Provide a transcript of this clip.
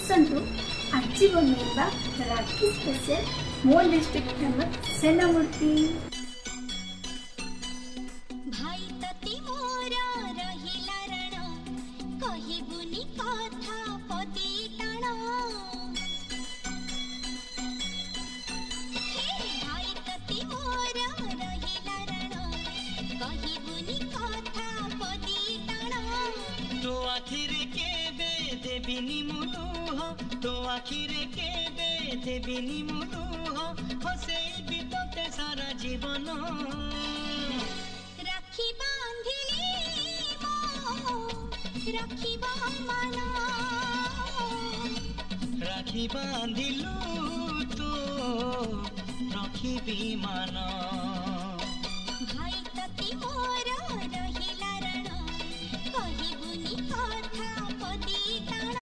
आसतु आज बनइबा राखी स्पेशल मो district famous सेनामुर्ती। भाई तती मोरा रहिला रण कहिबुनी कथा पदी टाण। भाई तती मोरा रहिला रण कहिबुनी कथा पदी टाण। तो आखिर के दे देबिनी मुलुह, तो आखिर के दे देबिनी मुलुह, हसेबी तोते सारा जीवन। राखी बांधिली मो राखिबा मन, राखी बांधिलु तो रखिबी मान। भाई तती मोर